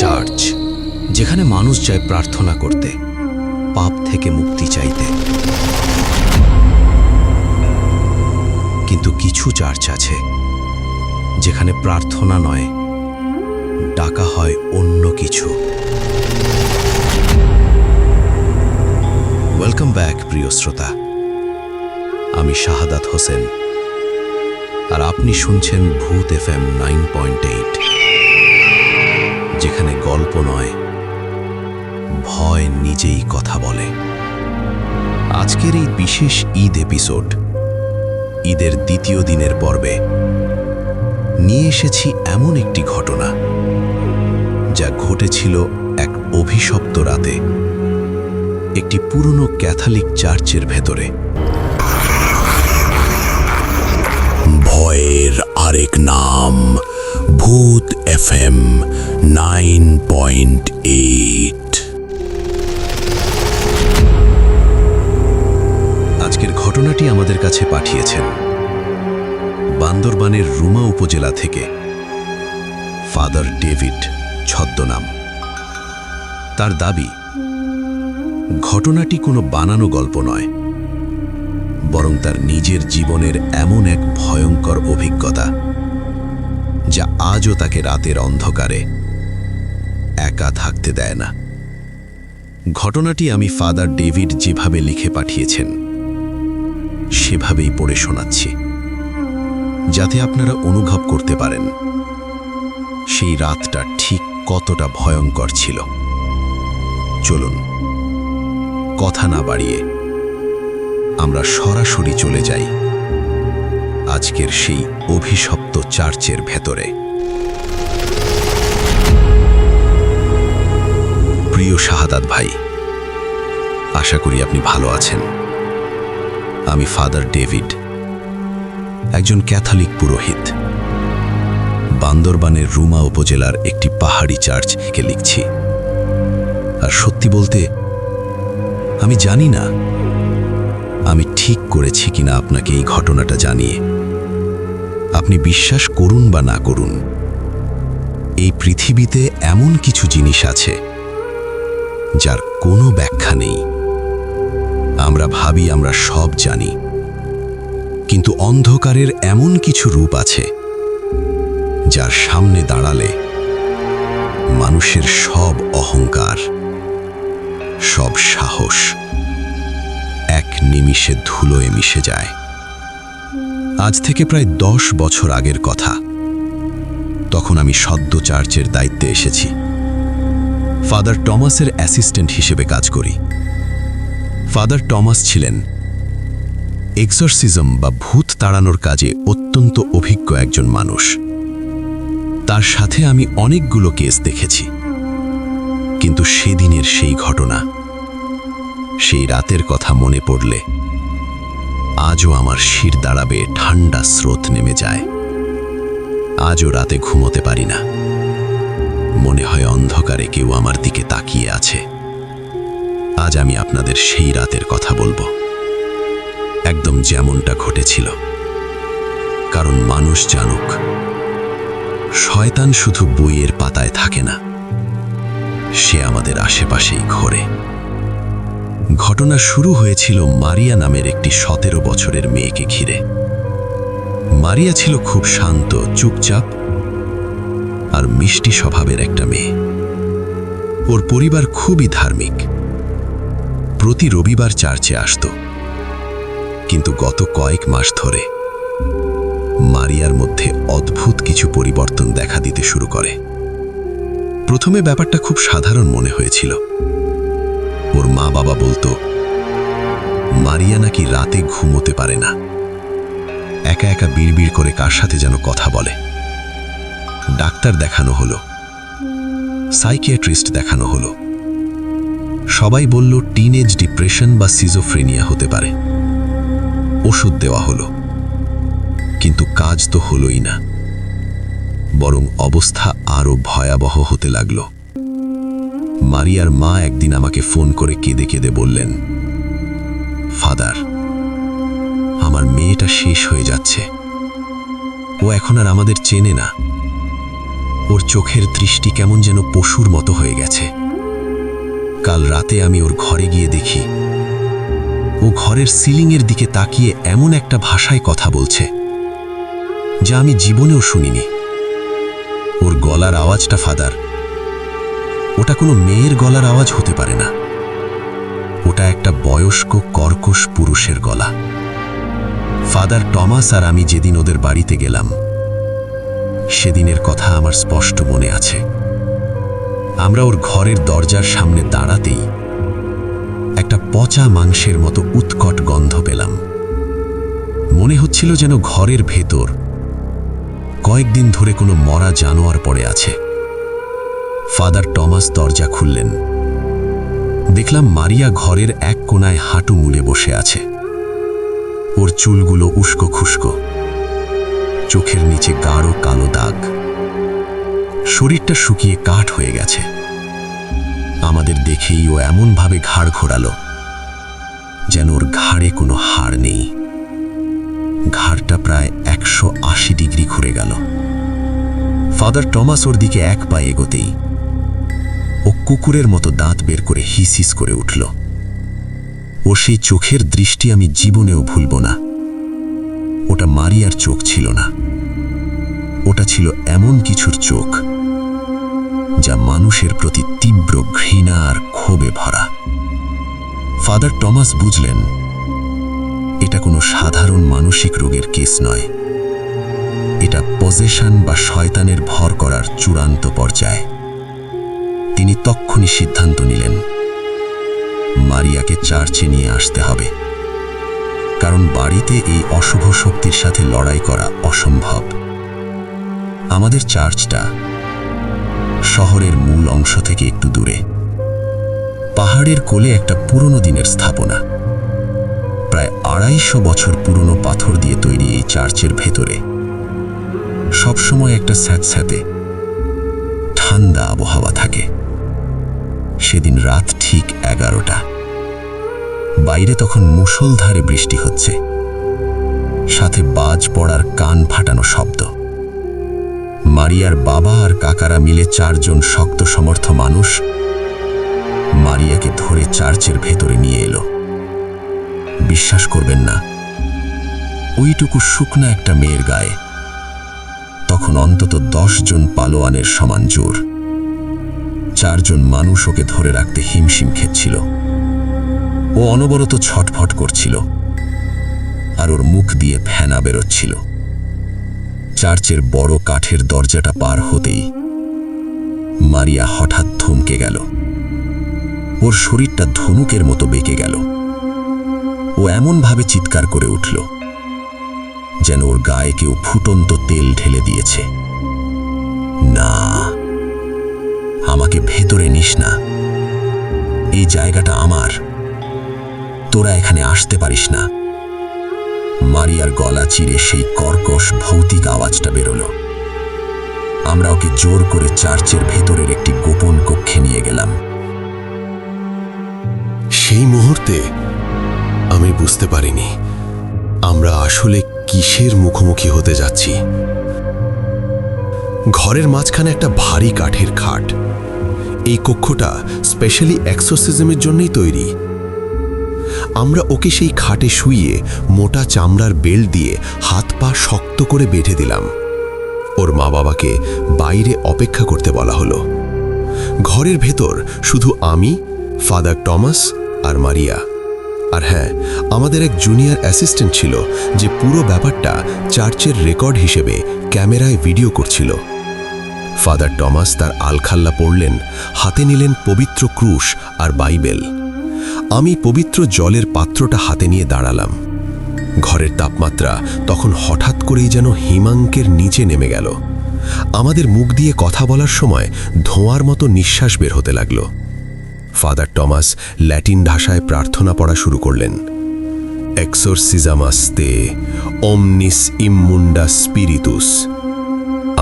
Church, যেখানে মানুষ যায় প্রার্থনা করতে, পাপ থেকে মুক্তি চাইতে। কিন্তু কিছু চার্চ আছে যেখানে প্রার্থনা নয়, ডাকা হয় অন্য কিছু। ওয়েলকাম ব্যাক প্রিয় শ্রোতা, আমি শাহাদাত হোসেন, আর আপনি শুনছেন ভূত FM 9.8, যেখানে গল্প নয়, ভয় নিজেই কথা বলে। আজকের এই বিশেষ ঈদ এপিসোড, ঈদের দ্বিতীয় দিনের পর্বে নিয়ে এসেছি এমন একটি ঘটনা যা ঘটেছিল এক অভিশপ্ত রাতে একটি পুরনো ক্যাথলিক চার্চের ভেতরে। ভয়ের আরেক নাম ভূত FM 9.8। আজকের ঘটনাটি আমাদের কাছে পাঠিয়েছেন বান্দরবানের রুমা উপজেলা থেকে ফাদার ডেভিড ছদ্মনাম। তার দাবি, ঘটনাটি কোনো বানানো গল্প নয়, বরং তার নিজের জীবনের এমন এক ভয়ঙ্কর অভিজ্ঞতা যা আজও তাকে রাতের অন্ধকারে একা থাকতে দেয় না। ঘটনাটি আমি ফাদার ডেভিড যেভাবে লিখে পাঠিয়েছেন সেভাবেই পড়ে শোনাচ্ছি, যাতে আপনারা অনুভব করতে পারেন সেই রাতটা ঠিক কতটা ভয়ঙ্কর ছিল। চলুন কথা না বাড়িয়ে আমরা সরাসরি চলে যাই আজকের সেই অভিশপ্ত চার্চের ভেতরে। প্রিয় শাহাদাত ভাই, আশা করি আপনি ভালো আছেন। আমি ফাদার ডেভিড, একজন ক্যাথলিক পুরোহিত, বান্দরবানের রুমা উপজেলার একটি পাহাড়ি চার্চ থেকে লিখছি। আর সত্যি বলতে আমি জানি না আমি ঠিক করেছি কিনা আপনাকে এই ঘটনাটা জানিয়ে। আপনি বিশ্বাস করুন বা না করুন, এই পৃথিবীতে এমন কিছু জিনিস আছে যার কোনো ব্যাখ্যা নেই। আমরা ভাবি আমরা সব জানি, কিন্তু অন্ধকারের এমন কিছু রূপ আছে যার সামনে দাঁড়ালে মানুষের সব অহংকার, সব সাহস এক নিমিষে ধুলোয় মিশে যায়। আজ থেকে প্রায় 10 বছর আগের কথা। তখন আমি সদ্য চার্চের দায়িত্বে এসেছি। ফাদার টমাসের অ্যাসিস্ট্যান্ট হিসেবে কাজ করি। ফাদার টমাস ছিলেন এক্সরসিজম বা ভূত তাড়ানোর কাজে অত্যন্ত অভিজ্ঞ একজন মানুষ। তার সাথে আমি অনেকগুলো কেস দেখেছি, কিন্তু সেদিনের সেই ঘটনা, সেই রাতের কথা মনে পড়লে আজও আমার শির দাঁড়াবে ঠান্ডা স্রোত নেমে যায়। আজও রাতে ঘুমোতে পারি না, মনে হয় অন্ধকারে কেউ আমার দিকে তাকিয়ে আছে। আজ আমি আপনাদের সেই রাতের কথা বলবো, একদম যেমনটা ঘটেছিল। কারণ মানুষ জানুক, শয়তান শুধু বইয়ের পাতায় থাকে না, সে আমাদের আশেপাশেই ঘোরে। ঘটনা শুরু হয়েছিল মারিয়া নামের একটি 17 বছরের মেয়েকে ঘিরে। মারিয়া ছিল খুব শান্ত, চুপচাপ আর মিষ্টি স্বভাবের একটা মেয়ে। ওর পরিবার খুবই ধার্মিক, প্রতি রবিবার চার্চে আসত। কিন্তু গত কয়েক মাস ধরে মারিয়ার মধ্যে অদ্ভুত কিছু পরিবর্তন দেখা দিতে শুরু করে। প্রথমে ব্যাপারটা খুব সাধারণ মনে হয়েছিল। ওর মা বাবা বলতো মারিয়া নাকি রাতে ঘুমোতে পারে না, একা একা বিড়বিড় করে কার সাথে যেন কথা বলে। ডাক্তার দেখানো হলো, সাইকিয়াট্রিস্ট দেখানো হলো। সবাই বলল টিনেজ ডিপ্রেশন বা সিজোফ্রেনিয়া হতে পারে। ওষুধ দেওয়া হলো, কিন্তু কাজ তো হলোই না, বরং অবস্থা আরো ভয়াবহ হতে লাগলো। মারিয়ার মা একদিন আমাকে ফোন করে কেঁদে কেঁদে বললেন, ফাদার, আমার মেয়েটা শেষ হয়ে যাচ্ছে, ও এখন আর আমাদের চেনে না। ওর চোখের দৃষ্টি কেমন যেন পশুর মতো হয়ে গেছে। কাল রাতে আমি ওর ঘরে গিয়ে দেখি ও ঘরের সিলিংয়ের দিকে তাকিয়ে এমন একটা ভাষায় কথা বলছে যা আমি জীবনেও শুনিনি। ওর গলার আওয়াজটা ফাদার, ওটা কোনো মেয়ের গলার আওয়াজ হতে পারে না, ওটা একটা বয়স্ক কর্কশ পুরুষের গলা। ফাদার টমাস আর আমি যেদিন ওদের বাড়িতে গেলাম সেদিনের কথা আমার স্পষ্ট মনে আছে। আমরা ওর ঘরের দরজার সামনে দাঁড়াতেই একটা পচা মাংসের মতো উৎকট গন্ধ পেলাম। মনে হচ্ছিল যেন ঘরের ভেতর কয়েকদিন ধরে কোনো মরা জানোয়ার পড়ে আছে। ফাদার টমাস দরজা খুললেন। দেখলাম মারিয়া ঘরের এক কোণায় হাঁটু মুলে বসে আছে। ওর চুলগুলো উস্কো খুস্কো, চোখের নিচে গাঢ় কালো দাগ, শরীরটা শুকিয়ে কাঠ হয়ে গেছে। আমাদের দেখেই ও এমনভাবে ঘাড় ঘোরালো যেন ওর ঘাড়ে কোনো হাড় নেই। ঘাড়টা প্রায় 180 ডিগ্রি ঘুরে গেল। ফাদার টমাস ওর দিকে এক পা এগোতেই ও কুকুরের মতো দাঁত বের করে হিসিস করে উঠল। ও সেই চোখের দৃষ্টি আমি জীবনেও ভুলব না। ওটা মারিয়ার চোখ ছিল না, ওটা ছিল এমন কিছুর চোখ যা মানুষের প্রতি তীব্র ঘৃণা আর ক্ষোভে ভরা। ফাদার টমাস বুঝলেন এটা কোনো সাধারণ মানসিক রোগের কেস নয়, এটা পজেশন বা শয়তানের ভর করার চূড়ান্ত পর্যায়। তিনি তক্ষুনি সিদ্ধান্ত নিলেন মারিয়াকে চার্চে নিয়ে আসতে হবে, কারণ বাড়িতে এই অশুভ শক্তির সাথে লড়াই করা অসম্ভব। আমাদের চার্চটা শহরের মূল অংশ থেকে একটু দূরে, পাহাড়ের কোলে একটা পুরনো দিনের স্থাপনা। প্রায় 250 বছর পুরনো পাথর দিয়ে তৈরি এই চার্চের ভেতরে সবসময় একটা স্যাঁতস্যাঁতে ঠান্ডা আবহাওয়া থাকে। সেদিন রাত ঠিক 11টা। বাইরে তখন মুষলধারে বৃষ্টি হচ্ছে, সাথে বাজ পড়ার কান ফাটানো শব্দ। মারিয়ার বাবা আর কাকারা মিলে 4 জন শক্ত সমর্থ মানুষ মারিয়াকে ধরে চার্চের ভেতরে নিয়ে এলো। বিশ্বাস করবেন না, ওইটুকু শুকনা একটা মেয়ের গায়ে তখন অন্তত 10 জন পালোয়ানের সমান জোর। 4 জন মানুষ ওকে ধরে রাখতে হিমশিম খেচ্ছিল। ও অনবরত ছটফট করছিল আর ওর মুখ দিয়ে ফেনা বেরোচ্ছিল। চার্চের বড় কাঠের দরজাটা পার হতেই মারিয়া হঠাৎ থমকে গেল। ওর শরীরটা ধনুকের মতো বেঁকে গেল। ও এমনভাবে চিৎকার করে উঠল যেন ওর গায়ে কেউ ফুটন্ত তেল ঢেলে দিয়েছে। না, আমাকে ভেতরে নিস না, এই জায়গাটা আমার, তোরা এখানে আসতে পারিস না। মারিয়ার গলা চিরে সেই কর্কশ ভৌতিক আওয়াজটা বেরোলো। আমরা ওকে জোর করে চার্চের ভেতরের একটি গোপন কক্ষে নিয়ে গেলাম। সেই মুহূর্তে আমি বুঝতে পারিনি আমরা আসলে কিসের মুখোমুখি হতে যাচ্ছি। ঘরের মাঝখানে একটা ভারী কাঠের খাট। এই কক্ষটা স্পেশালি এক্সোরসিজমের জন্যই তৈরি। আমরা ওকে সেই খাটে শুইয়ে মোটা চামড়ার বেল্ট দিয়ে হাত পা শক্ত করে বেঁধে দিলাম। ওর মা বাবাকে বাইরে অপেক্ষা করতে বলা হলো। ঘরের ভেতর শুধু আমি, ফাদার টমাস আর মারিয়া। আর হ্যাঁ, আমাদের এক জুনিয়র অ্যাসিস্ট্যান্ট ছিল যে পুরো ব্যাপারটা চার্চের রেকর্ড হিসেবে ক্যামেরায় ভিডিও করছিল। ফাদার টমাস তার আলখাল্লা পড়লেন, হাতে নিলেন পবিত্র ক্রুশ আর বাইবেল। আমি পবিত্র জলের পাত্রটা হাতে নিয়ে দাঁড়ালাম। ঘরের তাপমাত্রা তখন হঠাৎ করেই যেন হিমাঙ্কের নিচে নেমে গেল। আমাদের মুখ দিয়ে কথা বলার সময় ধোঁয়ার মতো নিঃশ্বাস বের হতে লাগলো। ফাদার টমাস ল্যাটিন ভাষায় প্রার্থনা পড়া শুরু করলেন। এক্সোরসিজামাস্তে ওমনিস ইমমুন্ডা স্পিরিতুস।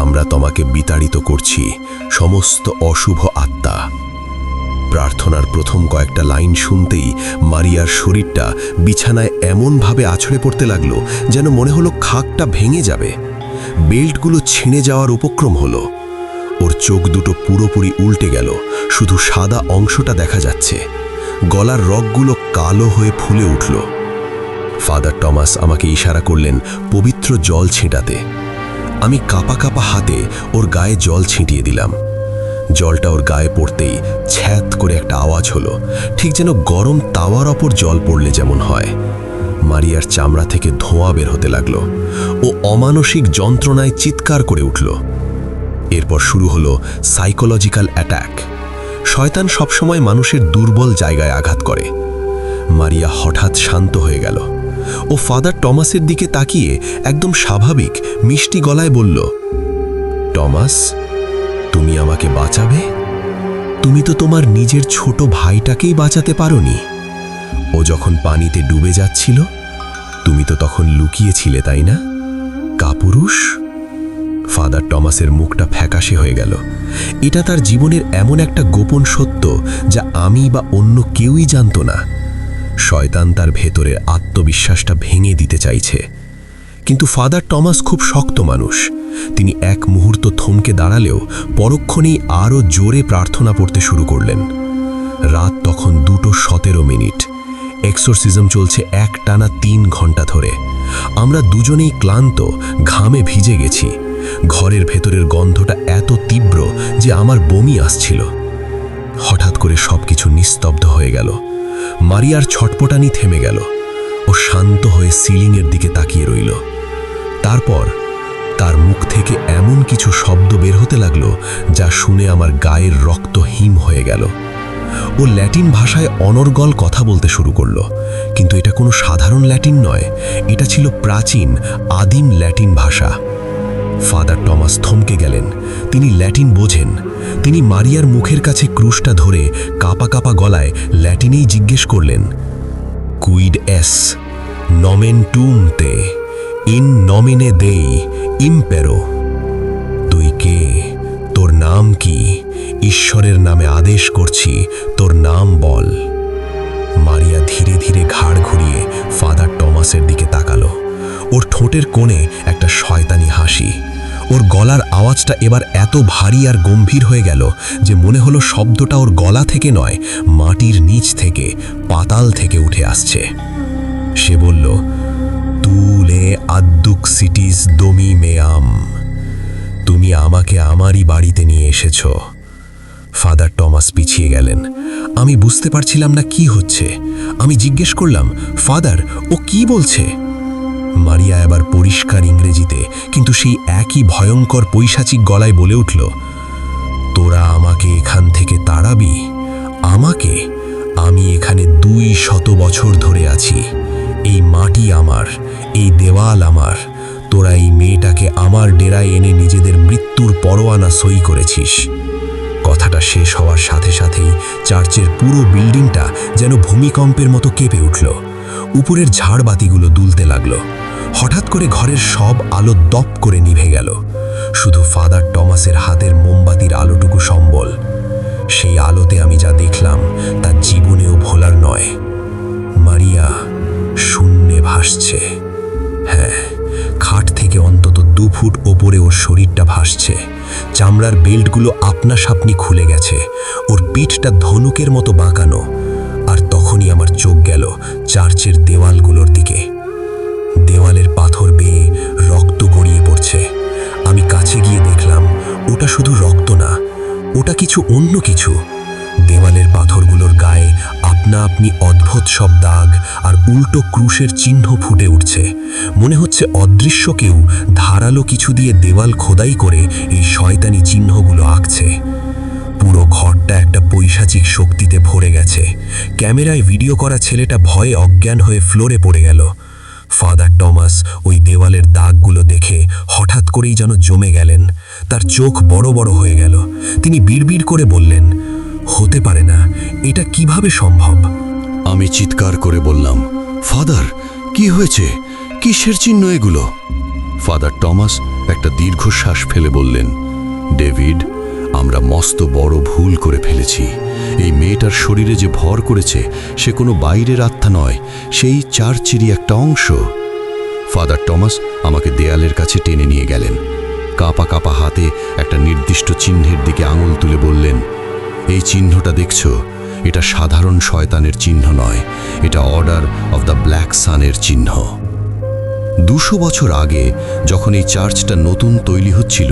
আমরা তোমাকে বিতাড়িত করছি সমস্ত অশুভ আত্মা। প্রার্থনার প্রথম কয়েকটা লাইন শুনতেই মারিয়ার শরীরটা বিছানায় এমনভাবে আছড়ে পড়তে লাগলো যেন মনে হলো খাকটা ভেঙে যাবে। বেল্টগুলো ছিঁড়ে যাওয়ার উপক্রম হলো। ও ওর চোখ দুটো পুরোপুরি উল্টে গেল, শুধু সাদা অংশটা দেখা যাচ্ছে। গলার রগগুলো কালো হয়ে ফুলে উঠল। ফাদার টমাস আমাকে ইশারা করলেন পবিত্র জল ছিটাতে। আমি কাঁপা কাঁপা হাতে ওর গায়ে জল ছিটিয়ে দিলাম। জলটা ওর গায়ে পড়তেই ছ্যাত করে একটা আওয়াজ হলো, ঠিক যেন গরম তাওয়ার ওপর জল পড়লে যেমন হয়। মারিয়ার চামড়া থেকে ধোঁয়া বের হতে লাগলো। ও অমানসিক যন্ত্রণায় চিৎকার করে উঠল। এরপর শুরু হলো সাইকোলজিক্যাল অ্যাটাক। শয়তান সবসময় মানুষের দুর্বল জায়গায় আঘাত করে। মারিয়া হঠাৎ শান্ত হয়ে গেল। ও ফাদার টমাসের দিকে তাকিয়ে একদম স্বাভাবিক মিষ্টি গলায় বলল, টমাস, তুমি আমাকে বাঁচাবে? তুমি তো তোমার নিজের ছোট ভাইটাকেই বাঁচাতে পারোনি। ও যখন পানিতে ডুবে যাচ্ছিল, তুমি তো তখন লুকিয়েছিলে, তাই না, কাপুরুষ? ফাদার টমাসের মুখটা ফ্যাকাশে হয়ে গেল। এটা তার জীবনের এমন একটা গোপন সত্য যা আমি বা অন্য কেউই জানত না। শয়তান তার ভেতরের আত্মবিশ্বাসটা ভেঙে দিতে চাইছে। কিন্তু ফাদার টমাস খুব শক্ত মানুষ। তিনি এক মুহূর্ত থমকে দাঁড়ালেও পরক্ষণেই আরও জোরে প্রার্থনা পড়তে শুরু করলেন। রাত তখন 2:17। এক্সোরসিজম চলছে একটানা 3 ঘন্টা ধরে। আমরা দুজনেই ক্লান্ত, ঘামে ভিজে গেছি। ঘরের ভেতরের গন্ধটা এত তীব্র যে আমার বমি আসছিল। হঠাৎ করে সবকিছু নিস্তব্ধ হয়ে গেল। মারিয়ার ছটপটানি থেমে গেল। ও শান্ত হয়ে সিলিংয়ের দিকে তাকিয়ে রইল। তারপর তার মুখ থেকে এমন কিছু শব্দ বের হতে লাগলো যা শুনে আমার গায়ের রক্ত হিম হয়ে গেল। ও ল্যাটিন ভাষায় অনর্গল কথা বলতে শুরু করলো। কিন্তু এটা কোনো সাধারণ ল্যাটিন নয়, এটা ছিল প্রাচীন আদিম ল্যাটিন ভাষা। ফাদার টমাস থমকে গেলেন। তিনি ল্যাটিন বোঝেন। তিনি মারিয়ার মুখের কাছে ক্রুশটা ধরে কাঁপা কাঁপা গলায় ল্যাটিনেই জিজ্ঞেস করলেন, কুইড এস নমেন টুম তে ইন নমিনে দেই ইম্পেরো। তুই কে? তোর নাম কি? ঈশ্বরের নামে আদেশ করছি, তোর নাম বল। মারিয়া ধীরে ধীরে ঘাড় ঘুরিয়ে ফাদার টমাসের দিকে তাকালো। ওর ঠোঁটের কোণে একটা শয়তানি হাসি। ওর গলার আওয়াজটা এবার এত ভারী আর গম্ভীর হয়ে গেল যে মনে হলো শব্দটা ওর গলা থেকে নয়, মাটির নিচ থেকে, পাতাল থেকে উঠে আসছে। সে বলল, তুলে আদ্দুক সিটিস দমি মেয়াম। তুমি আমাকে আমারই বাড়িতে নিয়ে এসেছ। ফাদার টমাস পিছিয়ে গেলেন। আমি বুঝতে পারছিলাম না কি হচ্ছে। আমি জিজ্ঞেস করলাম, ফাদার, ও কি বলছে? মারিয়া এবার পরিষ্কার ইংরেজিতে, কিন্তু সেই একই ভয়ঙ্কর পৈশাচিক গলায় বলে উঠল, তোরা আমাকে এখান থেকে তাড়াবি? আমাকে? আমি এখানে 200 বছর ধরে আছি। এই মাটি আমার, এই দেওয়াল আমার। তোরা এই মেয়েটাকে আমার ডেরায় এনে নিজেদের মৃত্যুর পরোয়ানা সই করেছিস। কথাটা শেষ হওয়ার সাথে সাথেই চার্চের পুরো বিল্ডিংটা যেন ভূমিকম্পের মতো কেঁপে উঠল। উপরের ঝাড়বাতিগুলো দুলতে লাগলো। হঠাৎ করে ঘরের সব আলো দপ করে নিভে গেল। শুধু ফাদার টমাসের হাতের মোমবাতির আলোটুকু সম্বল। সেই আলোতে আমি যা দেখলাম তা জীবনেও ভোলার নয়। মারিয়া শূন্যে ভাসছে। হ্যাঁ, খাট থেকে অন্তত 2 ফুট ওপরে ওর শরীরটা ভাসছে। চামড়ার বেল্টগুলো আপনা সাপনি খুলে গেছে। ওর পিঠটা ধনুকের মতো বাঁকানো। আর তখনই আমার চোখ গেল চার্চের দেওয়ালগুলোর দিকে। দেওয়ালের পাথর বেয়ে রক্ত গড়িয়ে পড়ছে। আমি কাছে গিয়ে দেখলাম ওটা শুধু রক্ত না, ওটা কিছু অন্য কিছু। দেওয়ালের পাথরগুলোর গায়ে আপনা আপনি অদ্ভুত সব দাগ আর উল্টো ক্রুশের চিহ্ন ফুটে উঠছে। মনে হচ্ছে অদৃশ্য কেউ ধারালো কিছু দিয়ে দেওয়াল খোদাই করে এই শয়তানি চিহ্নগুলো আঁকছে। পুরো ঘরটা একটা পৈশাচিক শক্তিতে ভরে গেছে। ক্যামেরায় ভিডিও করা ছেলেটা ভয়ে অজ্ঞান হয়ে ফ্লোরে পড়ে গেল। ফাদার টমাস ওই দেওয়ালের দাগগুলো দেখে হঠাৎ করেই যেন জমে গেলেন। তার চোখ বড় বড় হয়ে গেল। তিনি বিড়বিড় করে বললেন, হতে পারে না, এটা কিভাবে সম্ভব? আমি চিৎকার করে বললাম, ফাদার, কি হয়েছে? কিসের চিহ্ন এগুলো? ফাদার টমাস একটা দীর্ঘশ্বাস ফেলে বললেন, ডেভিড, আমরা মস্ত বড় ভুল করে ফেলেছি। এই মেয়েটার শরীরে যে ভর করেছে সে কোনো বাইরের আত্মা নয়, সেই চার্চেরই একটা অংশ। ফাদার টমাস আমাকে দেয়ালের কাছে টেনে নিয়ে গেলেন। কাঁপা কাঁপা হাতে একটা নির্দিষ্ট চিহ্নের দিকে আঙুল তুলে বললেন, এই চিহ্নটা দেখছো, এটা সাধারণ শয়তানের চিহ্ন নয়, এটা অর্ডার অফ দ্য ব্ল্যাক সানের চিহ্ন। 200 বছর আগে যখন এই চার্চটা নতুন তৈরি হচ্ছিল,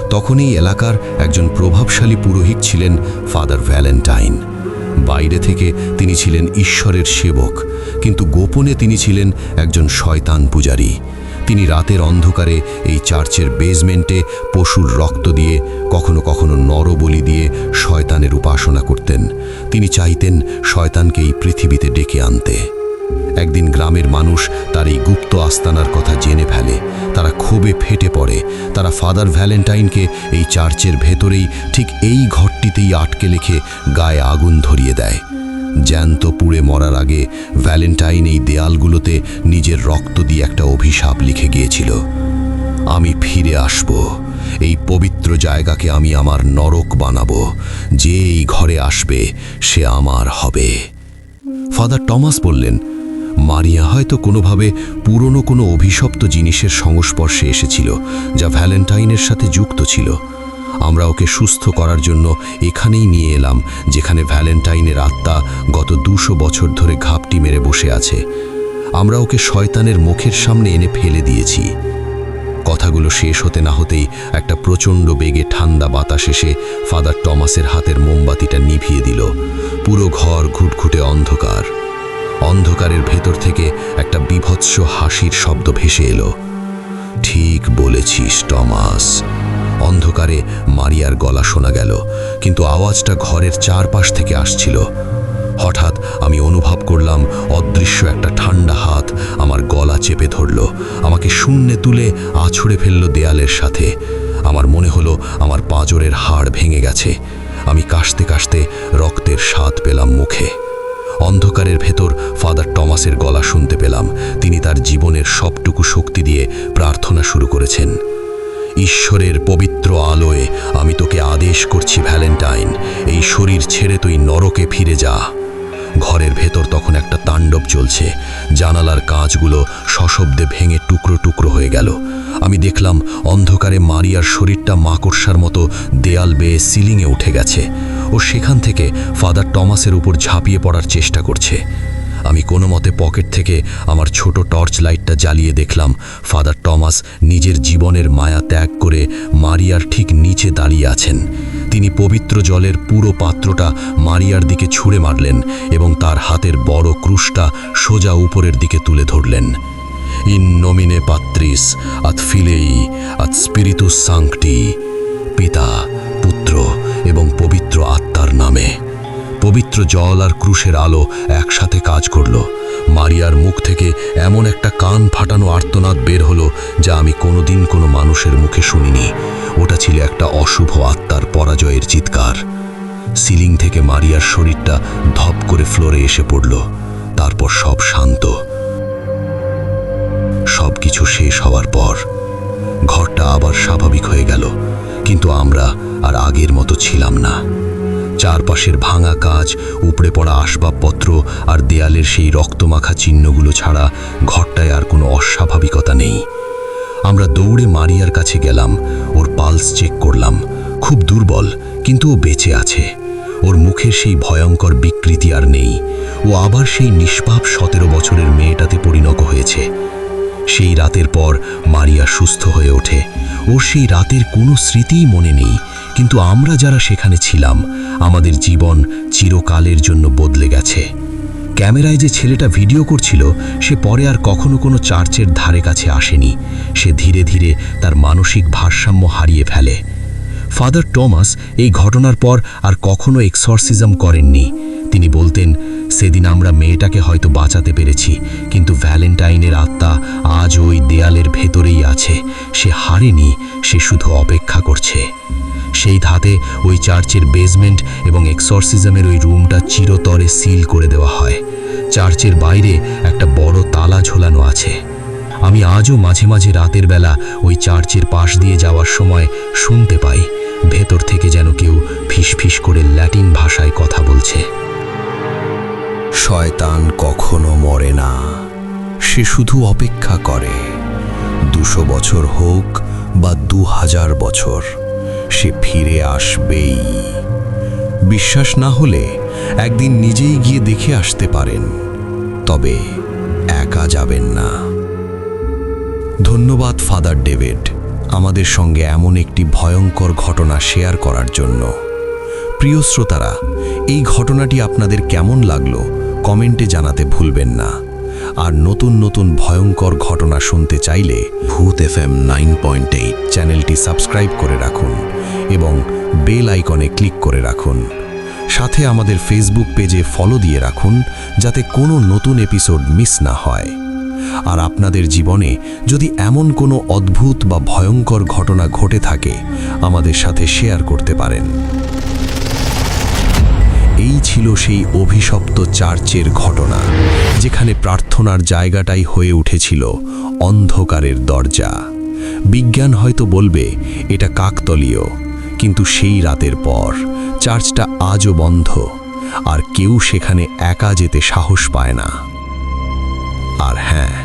তখন এই এলাকার একজন প্রভাবশালী পুরোহিত ছিলেন ফাদার ভ্যালেন্টাইন। বাইরে থেকে তিনি ছিলেন ঈশ্বরের সেবক, কিন্তু গোপনে তিনি ছিলেন একজন শয়তান পূজারী। তিনি রাতের অন্ধকারে এই চার্চের বেজমেন্টে পশুর রক্ত দিয়ে, কখনো কখনো নরবলি দিয়ে শয়তানের উপাসনা করতেন। তিনি চাইতেন শয়তানকে এই পৃথিবীতে ডেকে আনতে। একদিন গ্রামের মানুষ তার এই গুপ্ত আস্তানার কথা জেনে ফেলে। তারা ক্ষোভে ফেটে পড়ে। তারা ফাদার ভ্যালেন্টাইনকে এই চার্চের ভেতরেই, ঠিক এই ঘরটিতেই আটকে রেখে গায়ে আগুন ধরিয়ে দেয়। জ্যান্ত পুড়ে মরার আগে ভ্যালেন্টাইন এই দেয়ালগুলোতে নিজের রক্ত দিয়ে একটা অভিশাপ লিখে গিয়েছিল, আমি ফিরে আসব, এই পবিত্র জায়গাকে আমি আমার নরক বানাবো, যে এই ঘরে আসবে সে আমার হবে। ফাদার টমাস বললেন, মারিয়া হয়তো কোনোভাবে পুরনো কোনো অভিশপ্ত জিনিসের সংস্পর্শে এসেছিল, যা ভ্যালেন্টাইনের সাথে যুক্ত ছিল। আমরা ওকে সুস্থ করার জন্য এখানেই নিয়ে এলাম, যেখানে ভ্যালেন্টাইনের আত্মা গত 200 বছর ধরে ঘাপটি মেরে বসে আছে। আমরা ওকে শয়তানের মুখের সামনে এনে ফেলে দিয়েছি। কথাগুলো শেষ হতে না হতেই একটা প্রচণ্ড বেগে ঠান্ডা বাতাস এসে ফাদার টমাসের হাতের মোমবাতিটা নিভিয়ে দিল। পুরো ঘর ঘুটঘুটে অন্ধকার। অন্ধকারের ভেতর থেকে একটা বীভৎস হাসির শব্দ ভেসে এলো। ঠিক বলেছিস টমাস। অন্ধকারে মারিয়ার গলা শোনা গেল, কিন্তু আওয়াজটা ঘরের চারপাশ থেকে আসছিল। হঠাৎ আমি অনুভব করলাম অদৃশ্য একটা ঠান্ডা হাত আমার গলা চেপে ধরল, আমাকে শূন্যে তুলে আছড়ে ফেলল দেয়ালের সাথে। আমার মনে হলো আমার পাঁজরের হাড় ভেঙে গেছে। আমি কাশতে কাশতে রক্তের স্বাদ পেলাম মুখে। অন্ধকারের ভেতর ফাদার টমাসের গলা শুনতে পেলাম। তিনি তার জীবনের সবটুকু শক্তি দিয়ে প্রার্থনা শুরু করেছেন। ঈশ্বরের পবিত্র আলোয় আমি তোকে আদেশ করছি ভ্যালেন্টাইন, এই শরীর ছেড়ে তুই নরকে ফিরে যা। ঘরের ভেতর তখন একটা তাণ্ডব চলছে। জানালার কাঁচগুলো সশব্দে ভেঙে টুকরো টুকরো হয়ে গেল। আমি দেখলাম অন্ধকারে মারিয়ার শরীরটা মাকড়সার মতো দেয়াল বেয়ে সিলিংয়ে উঠে গেছে। ও সেখান থেকে ফাদার টমাসের উপর ঝাঁপিয়ে পড়ার চেষ্টা করছে। আমি কোনো মতে পকেট থেকে আমার ছোট টর্চ লাইটটা জ্বালিয়ে দেখলাম ফাদার টমাস নিজের জীবনের মায়া ত্যাগ করে মারিয়ার ঠিক নিচে দাঁড়িয়ে আছেন। তিনি পবিত্র জলের পুরো পাত্রটা মারিয়ার দিকে ছুঁড়ে মারলেন এবং তার হাতের বড় ক্রুশটা সোজা উপরের দিকে তুলে ধরলেন। ইন নমিনে পাত্রিস আত ফিলেই আত স্পিরিতুস সাংক্টি, পিতা, পুত্র এবং পবিত্র আত্মার নামে। পবিত্র জল আর ক্রুশের আলো একসাথে কাজ করল। মারিয়ার মুখ থেকে এমন একটা কান ফাটানো আর্তনাদ বের হলো, যা আমি কোনোদিন কোনো মানুষের মুখে শুনিনি। ওটা ছিল একটা অশুভ আত্মার পরাজয়ের চিৎকার। সিলিং থেকে মারিয়ার শরীরটা ধপ করে ফ্লোরে এসে পড়ল। তারপর সব শান্ত। সব কিছু শেষ হওয়ার পর ঘরটা আবার স্বাভাবিক হয়ে গেল, কিন্তু আমরা আর আগের মতো ছিলাম না। চারপাশের ভাঙা কাঁচ, উপড়ে পড়া আসবাবপত্র আর দেয়ালের সেই রক্তমাখা চিহ্নগুলো ছাড়া ঘরটায় আর কোনো অস্বাভাবিকতা নেই। আমরা দৌড়ে মারিয়ার কাছে গেলাম। ওর পালস চেক করলাম। খুব দুর্বল, কিন্তু ও বেঁচে আছে। ওর মুখের সেই ভয়ঙ্কর বিকৃতি আর নেই। ও আবার সেই নিষ্পাপ 17 বছরের মেয়েটাতে পরিণত হয়েছে। সেই রাতের পর মারিয়া সুস্থ হয়ে ওঠে। ওর সেই রাতের কোনো স্মৃতিই মনে নেই, কিন্তু আমরা যারা সেখানে ছিলাম, আমাদের জীবন চিরকালের জন্য বদলে গেছে। ক্যামেরায় যে ছেলেটা ভিডিও করছিল, সে পরে আর কখনো কোনো চার্চের ধারে কাছে আসেনি। সে ধীরে ধীরে তার মানসিক ভারসাম্য হারিয়ে ফেলে। ফাদার টমাস এই ঘটনার পর আর কখনো এক্সরসিজম করেননি। তিনি বলতেন, সেদিন আমরা মেয়েটাকে হয়তো বাঁচাতে পেরেছি, কিন্তু ভ্যালেন্টাইনের আত্মা আজ ওই দেয়ালের ভেতরেই আছে। সে হারেনি, সে শুধু অপেক্ষা করছে। সেই ধাতে ওই চার্চের বেসমেন্ট এবং এক্সরসিজমের ওই রুমটা চিরতরে সিল করে দেওয়া হয়। চার্চের বাইরে একটা বড় তালা ঝোলানো আছে। আমি আজও মাঝে মাঝে রাতের বেলা ওই চার্চের পাশ দিয়ে যাওয়ার সময় শুনতে পাই, ভেতর থেকে যেন কেউ ফিসফিস করে ল্যাটিন ভাষায় কথা বলছে। শয়তান কখনো মরে না, সে শুধু অপেক্ষা করে। 200 বছর হোক বা 2000 বছর, সে ফিরে আসবেই। বিশ্বাস না হলে একদিন নিজেই গিয়ে দেখে আসতে পারেন, তবে একা যাবেন না। ধন্যবাদ ফাদার ডেভিড, আমাদের সঙ্গে এমন একটি ভয়ঙ্কর ঘটনা শেয়ার করার জন্য। প্রিয় শ্রোতারা, এই ঘটনাটি আপনাদের কেমন লাগলো কমেন্টে জানাতে ভুলবেন না। আর নতুন নতুন ভয়ঙ্কর ঘটনা শুনতে চাইলে ভূত FM 9.8 চ্যানেলটি সাবস্ক্রাইব করে রাখুন এবং বেল আইকনে ক্লিক করে রাখুন। সাথে আমাদের ফেসবুক পেজে ফলো দিয়ে রাখুন, যাতে কোনো নতুন এপিসোড মিস না হয়। আর আপনাদের জীবনে যদি এমন কোনো অদ্ভুত বা ভয়ঙ্কর ঘটনা ঘটে থাকে, আমাদের সাথে শেয়ার করতে পারেন। এই ছিল সেই অভিশপ্ত চার্চের ঘটনা, যেখানে প্রার্থনার জায়গাটাই হয়ে উঠেছিল অন্ধকারের দরজা। বিজ্ঞান হয়তো বলবে এটা কাকতলীয়, কিন্তু সেই রাতের পর চার্চটা আজও বন্ধ, আর কেউ সেখানে একা যেতে সাহস পায় না। আর হ্যাঁ,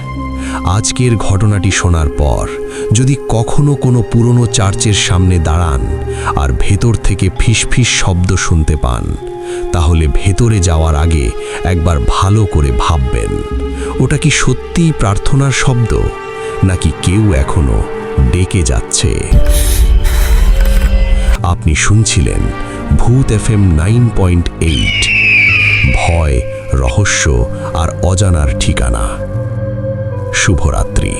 আজকের ঘটনাটি শোনার পর যদি কখনো কোনো পুরনো চার্চের সামনে দাঁড়ান আর ভেতর থেকে ফিসফিস শব্দ শুনতে পান, তাহলে ভেতরে যাওয়ার আগে একবার ভালো করে ভাববেন, ওটা কি সত্যিই প্রার্থনার শব্দ, নাকি কেউ এখনো ডেকে যাচ্ছে। আপনি শুনছিলেন ভূত FM 9.8, ভয়, রহস্য আর অজানার ঠিকানা। শুভরাত্রি।